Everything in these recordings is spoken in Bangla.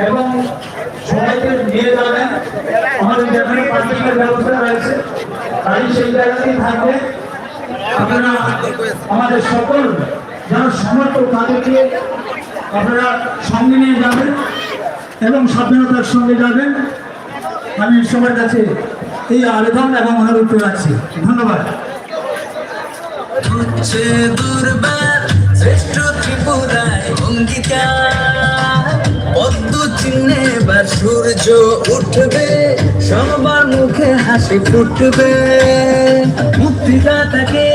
এবং সবাইকে নিয়ে যাবেন। আমাদের যেখানে পার্কিংয়ের ব্যবস্থা রয়েছে গাড়ি সেই জায়গাতেই থাকবে। আপনারা আমাদের সকল যারা সমর্থক তাদেরকে আপনারা সঙ্গে নিয়ে যাবেন এবং সাবধানতার সঙ্গে যাবেন। আমি সবার কাছে এই আবেদন এবং অনুরোধ রাখছি। ধন্যবাদ। শ্রেষ্ঠ ত্রিপুরায় অঙ্গীকার পদ্ম চিহ্নে বা সূর্য উঠবে, সবার মুখে হাসি ফুটবে। মুক্তিদাতাকে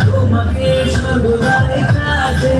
তোমাকে সর্বদাই কাজে